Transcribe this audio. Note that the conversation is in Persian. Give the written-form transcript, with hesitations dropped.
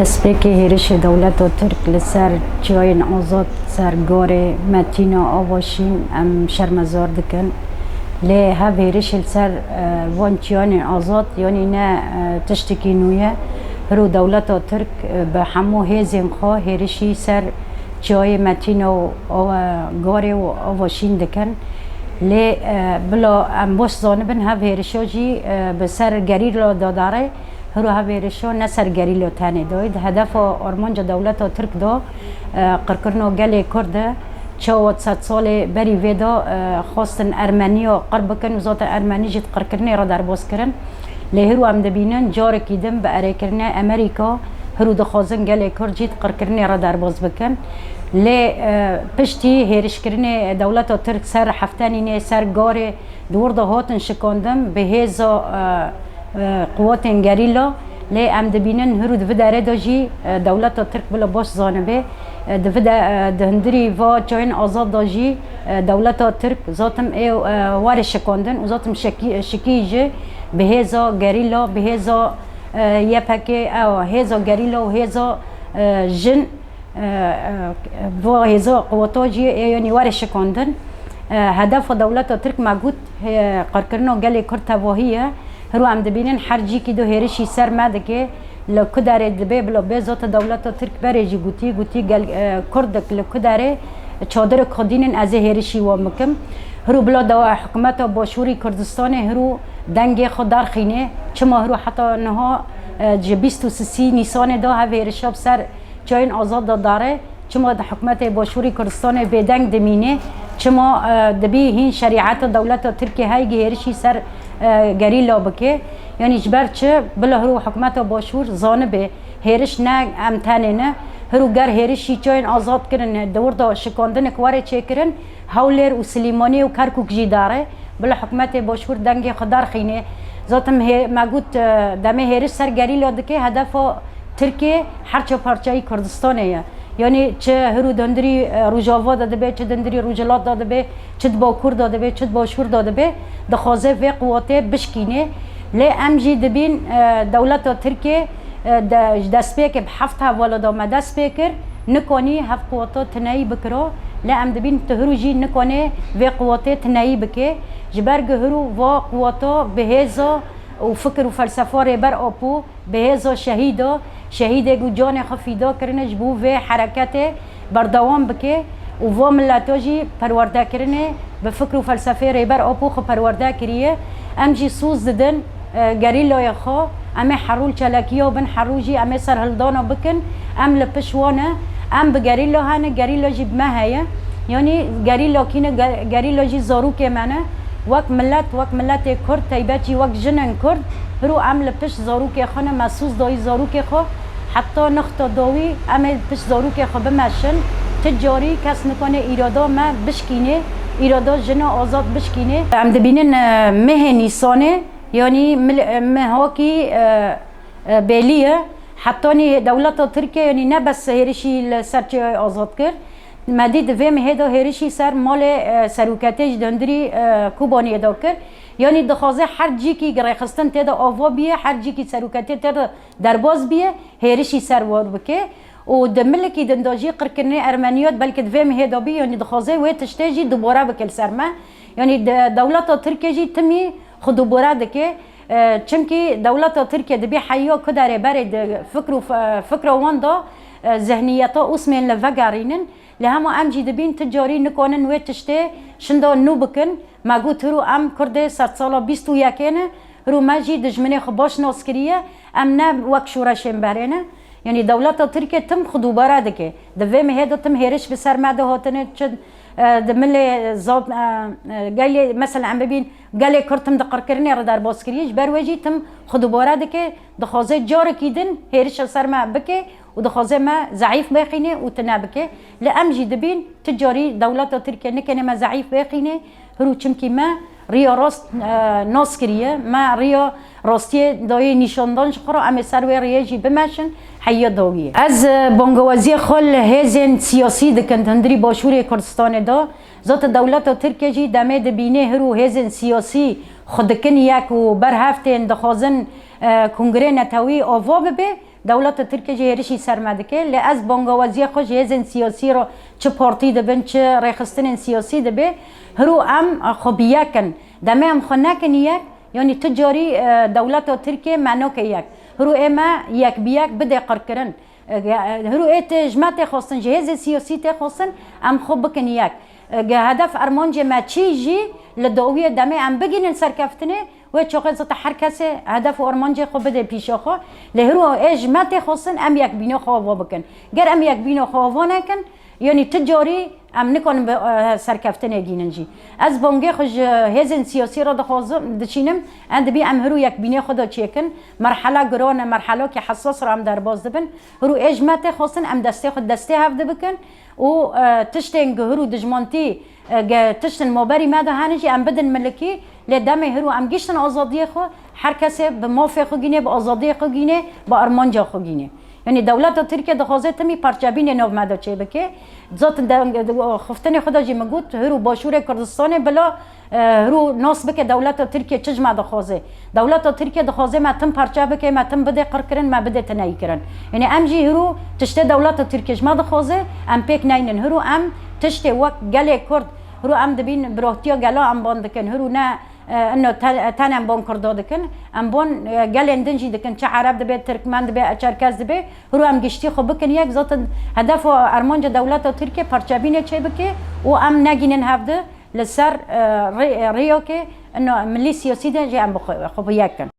دەستپێکی هێرشی دەوڵەت و تورک لەسەر چیایên ئازاد سەر گارê metîna avaşîn em şermezar dikin lê hev hêrişê li ser van çiyanên azad yanî ne tiştekî nû ye hirû dewleta Tirk bi hemû hêzên xwe hêrişî ser çiyayê metîna û garê û avaşîn dikin lê bila em baş zanibin hev hêrişa jî bi ser gerîla dadarê هرو هاویرشو نسر گریلو تانی داید هدف آرمانجا دولت ترک دا قرکرنا گلی کرده چهات ست سال بری ویدا خواستن ارمنیا قرب بکن و ذات ارمنی جد قرکرنی را در باز کرن لی هرو هم دبینن جار کیدم به اره کرنه امریکا هرو دخوازن گلی کرد جد قرکرنی را در باز بکن لی پشتی هیرش کرنه دولت ترک سر هفتانی نه سر گاره دور دا هاتن شکاندم به هزا قوات گریلا لی ام دبینن هرو داره داجی دولت ترک بلا باش زانبه دهندری و چاین آزاد داجی دولت ترک ذاتم ای وار شکاندن و ذاتم شکیجه به هزا گریلا به هزا یپکه او هزا گریلا و هزا جن و هزا قواتاجی یعنی وار شکاندن هدف دولت ترک موجود قرکرنا گلی کرد تواهیه هرو هم دبینن هر جی که دو هیرشی سر مده که لکداره دبی بلا به ذات دولت ترک برجی گوتی گل کردک لکداره چادر خودینن از هیرشی و مکم هرو بلا دو حکومت باشوری کردستان هرو دنگ خود درخینه چما هرو حتی نها جبیست و سی نیسان دا هیرشاب سر چاین آزاد داره چما حکومت باشوری کردستان به دنگ دمینه چما دبی هین شریعت دولت ترکیه های هیرشی سر گریلا بکه یعنی جبر چه بلا هرو حکومت باشور زانبه هیرش نه امتنه نه هرو گر هیرشی چاین آزاد کرن دور دا شکاندن کواره چه کرن هولر و سلیمانی و کرکوک جی داره بلا حکومت باشور دنگ خدار خینه ذاتم موجود دمه هیرش سر گریلا دکه هدف ترکیه هرچه پارچه‌ای کردستانه یعنی چه هرو دندری روجاوا داده به چه دندری روجلات داده به چه باکور داده به چه باشور داده به دخوازه و قواته بشکینه لی امجی دبین دولت ترکیه دست بیک به هفت حواله دام دست بیکر نکنی هفت قواته تنایی بکره لی ام دبین تهرو جی نکنه و قواته تنایی بکه جبرگ هرو و قواته بهزا و فکر و فلسفه بر آپو بهزا شهید گو جان خفیدا کرنه جبو و حرکت بردوام بکه و و ملتاجی پرورده کرنه به فکر و فلسفه ریبر آپو خو پرورده کریه ام جی سوز ددن گریلای خو ام حرول چلکیا بن حروجی ام سرهلدانا بکن ام لپشوانه ام به گریلا هنه گریلا جی بمه هیه یعنی گریلا کینه گریلا جی زاروک منه وک ملت کرد تایبتی وک جنن کرد هرو ام لپش زاروک خانه مسوس دای زاروک خو حتی نخت داوی ام پش زاروک خو بمشن تجاری کس نکنه ایرادا ما بشکینه ایرادا جنا آزاد بشکینه ام دبینن مه نیسانه یعنی مهاکی بیلیه حتی دولت ترکیه یعنی نه بس هرشی سرچه آزاد کرد مدید ویم هدا هرشی سر مال سروکتش دندری کوبانی ادا کرد یعنی دخوازه هر جی کی گریخستن تدا آوا بیه هر جی کی سروکتی تدا درباز بیه هرشی سر وار بکه و دملکی دنداجی قرکرنی ارمنیات بلکه ویم هدا بی یعنی دخوازه و تشتیجی دوباره بکل سرما یعنی دولت ترکیه جی تمی خود دوباره دکه چونکی دولت ترکیه دبی حیا کداره برد فکر وان دا ذهنیتا اسمین لفگارینن لهما ام جی دبین تجاری نکنن و تشته شندا نو بکن مگو ترو ام کرده 100 سالا 21 رو ماجی دجمنه خباش ناسکریه ام نه وک شورشم برینه یعنی دولت ترکیه تم خودو براده که دوی مهدا تم هرش به سر مده هاتنه چه دمل زاب گلی مثلا ام ببین گلی کرتم دقر کرنی را در باز کریش بروجی تم خودو براده که دخوازه جار کیدن هرش سر ما بکه و دخوازه ما ضعیف بخینه و تنابکه لامجی دبین تجاری دولت ترکیه نکنه ما ضعیف بخینه هرو چمکی ما ریا راست ناسکریه ما ریا راستی دای نشاندن شخرا ام سر و ریجی بمشن حیا داویه از بانگوازی خال هزن سیاسی دکن تندری باشوری کردستان دا ذات دولت ترکیه جی دمه دبینه هرو هزن سیاسی خودکن یک و بر هفته اندخازن کنگره نتاوی آوا ببه دولت ترکیه جهرشی سرمدکه لی از بانگوازی خوش هزن سیاسی رو چه پارتی دبن چه ریخستن سیاسی دبه هرو ام خوبیه کن دمه ام خنکن یک یعنی تجاری دولت ترکیه معنا که یک هرو اما یک بیک بده قرکرن هرو ایت جماعت خواستن جهاز سیاسی ت خواستن ام خوب بکن یک هدف ارمانج ما چیجی لدویه دمه ام بگینن سرکفتنه و چوقت زت هر کسی هدف ارمانج خوب بده پیش خو لهرو جماعت خواستن ام یک بینو خواب بکن گر ام یک بینو خواب نکن یعنی تجاری ام نکنم به سرکفتنه گیننجی از بانگه خوش هزن سیاسی را دخوازم دچینم اند بی ام هرو یک بینه خدا چیکن مرحله گران مرحله که حساس را ام در باز دبن هرو اجمت خواستن ام دسته خود دسته هفته بکن و تشتن هرو دجمانتی تشتن مبری ماده هنجی ام بدن ملکی لدم هرو ام گشتن آزادی خو هر کسی به موافق خو گینه به آزادی خو گینه با ارمانجا خو گینه یعنی دولت ترکیه دخوازه تمی پرچابین نو ماده چه بکه ذات خفتن خدا جی مگوت هرو باشور کردستان بلا هرو ناس بکه دولت ترکیه چجمع دخوازه دولت ترکیه دخوازه ما تم پرچا بکه ما تم بده قر کرن ما بده تنایی کرن یعنی ام جی هرو تشته دولت ترکیه جمع دخوازه ام پیک نینن هرو ام تشته وقت گله کرد هرو ام دبین براهتیا گلا ام باندکن هرو نه انه تنم بون کرده دکن ام بون گلندنجی دکن چه عرب دبی ترکمن دبی چرکز دبی هرو ام گشتی خو بکن یک ذات هدف ارمانج دولت ترکیه پرچابینه چه بکه و ام نگینن هفته لسر ریو که انه ملی سیاسی ده جه ام خو یکن